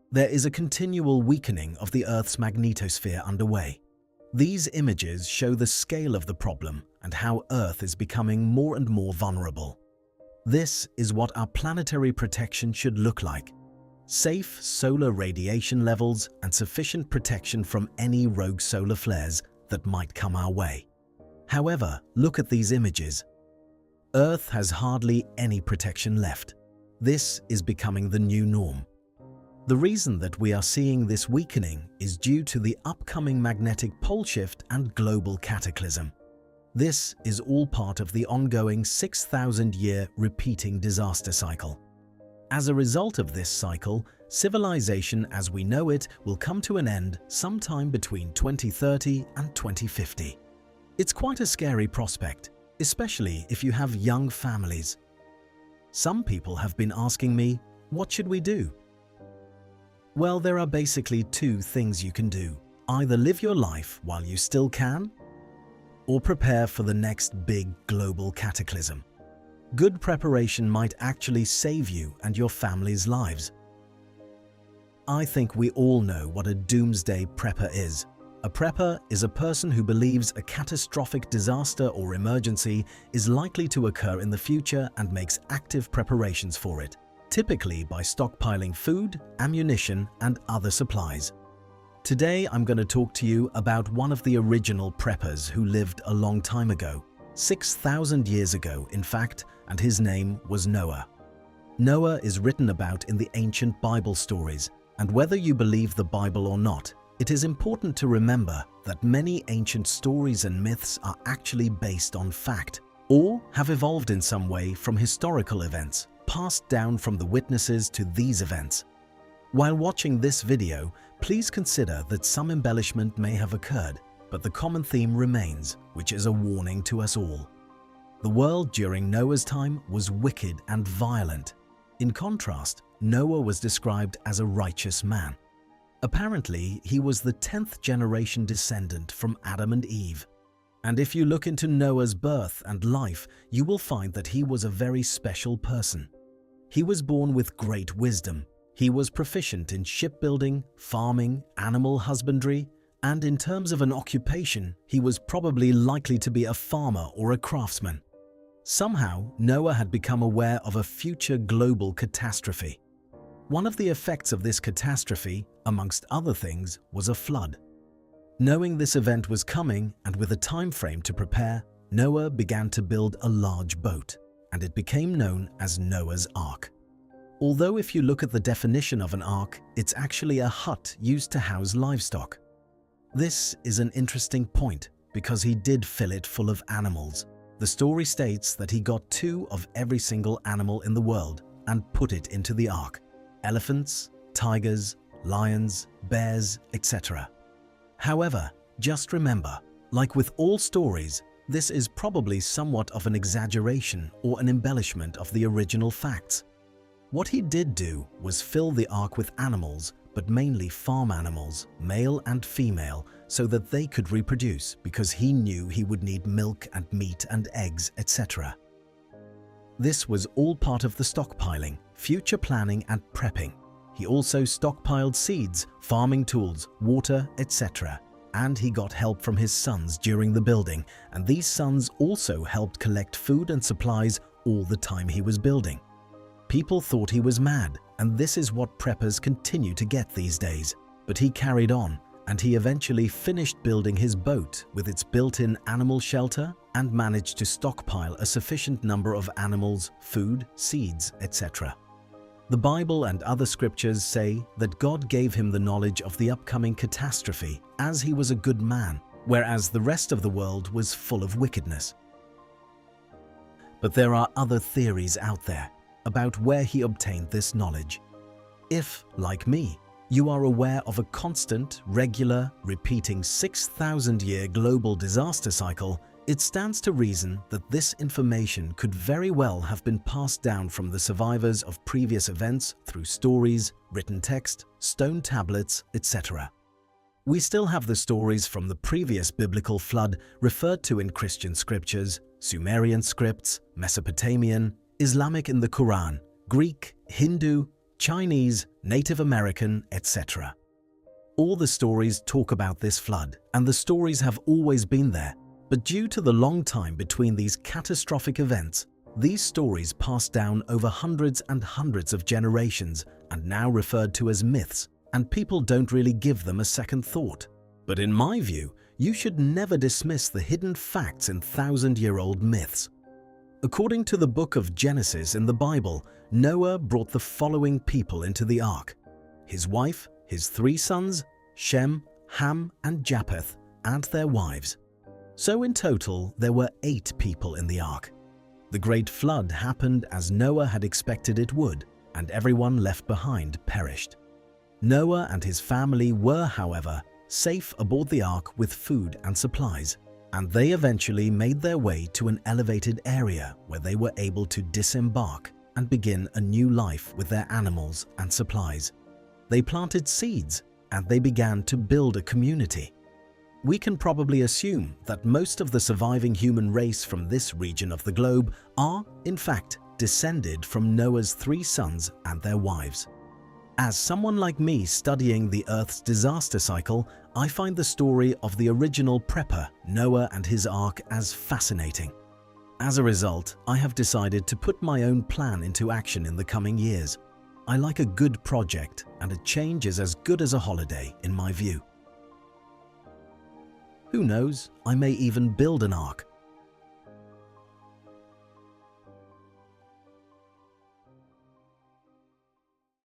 There is a continual weakening of the Earth's magnetosphere underway. These images show the scale of the problem and how Earth is becoming more and more vulnerable. This is what our planetary protection should look like: safe solar radiation levels and sufficient protection from any rogue solar flares that might come our way. However, look at these images. Earth has hardly any protection left. This is becoming the new norm. The reason that we are seeing this weakening is due to the upcoming magnetic pole shift and global cataclysm. This is all part of the ongoing 6,000-year repeating disaster cycle. As a result of this cycle, civilization as we know it will come to an end sometime between 2030 and 2050. It's quite a scary prospect, especially if you have young families. Some people have been asking me, what should we do? Well, there are basically two things you can do. Either live your life while you still can, or prepare for the next big global cataclysm. Good preparation might actually save you and your family's lives. I think we all know what a doomsday prepper is. A prepper is a person who believes a catastrophic disaster or emergency is likely to occur in the future and makes active preparations for it, typically by stockpiling food, ammunition, and other supplies. Today, I'm going to talk to you about one of the original preppers who lived a long time ago, 6,000 years ago, in fact, and his name was Noah. Noah is written about in the ancient Bible stories, and whether you believe the Bible or not, it is important to remember that many ancient stories and myths are actually based on fact, or have evolved in some way from historical events, passed down from the witnesses to these events. While watching this video, please consider that some embellishment may have occurred, but the common theme remains, which is a warning to us all. The world during Noah's time was wicked and violent. In contrast, Noah was described as a righteous man. Apparently, he was the 10th generation descendant from Adam and Eve. And if you look into Noah's birth and life, you will find that he was a very special person. He was born with great wisdom. He was proficient in shipbuilding, farming, animal husbandry, and in terms of an occupation, he was probably likely to be a farmer or a craftsman. Somehow, Noah had become aware of a future global catastrophe. One of the effects of this catastrophe, amongst other things, was a flood. Knowing this event was coming and with a time frame to prepare, Noah began to build a large boat, and it became known as Noah's Ark. Although if you look at the definition of an ark, it's actually a hut used to house livestock. This is an interesting point because he did fill it full of animals. The story states that he got 2 of every single animal in the world and put it into the ark: elephants, tigers, lions, bears, etc. However, just remember, like with all stories, this is probably somewhat of an exaggeration or an embellishment of the original facts. What he did do was fill the ark with animals, but mainly farm animals, male and female, so that they could reproduce, because he knew he would need milk and meat and eggs, etc. This was all part of the stockpiling, future planning and prepping. He also stockpiled seeds, farming tools, water, etc. And he got help from his sons during the building, and these sons also helped collect food and supplies all the time he was building. People thought he was mad, and this is what preppers continue to get these days. But he carried on, and he eventually finished building his boat with its built-in animal shelter and managed to stockpile a sufficient number of animals, food, seeds, etc. The Bible and other scriptures say that God gave him the knowledge of the upcoming catastrophe as he was a good man, whereas the rest of the world was full of wickedness. But there are other theories out there about where he obtained this knowledge. If, like me, you are aware of a constant, regular, repeating 6,000-year global disaster cycle, it stands to reason that this information could very well have been passed down from the survivors of previous events through stories, written text, stone tablets, etc. We still have the stories from the previous biblical flood referred to in Christian scriptures, Sumerian scripts, Mesopotamian, Islamic in the Quran, Greek, Hindu, Chinese, Native American, etc. All the stories talk about this flood, and the stories have always been there. But due to the long time between these catastrophic events, these stories passed down over hundreds and hundreds of generations and now referred to as myths, and people don't really give them a second thought. But in my view, you should never dismiss the hidden facts in thousand-year-old myths. According to the book of Genesis in the Bible, Noah brought the following people into the ark: his wife, his 3 sons, Shem, Ham, and Japheth, and their wives. So in total, there were 8 people in the ark. The great flood happened as Noah had expected it would, and everyone left behind perished. Noah and his family were, however, safe aboard the ark with food and supplies, and they eventually made their way to an elevated area where they were able to disembark and begin a new life with their animals and supplies. They planted seeds and they began to build a community. We can probably assume that most of the surviving human race from this region of the globe are, in fact, descended from Noah's 3 sons and their wives. As someone like me studying the Earth's disaster cycle, I find the story of the original prepper, Noah and his ark, as fascinating. As a result, I have decided to put my own plan into action in the coming years. I like a good project, and a change is as good as a holiday in my view. Who knows, I may even build an ark,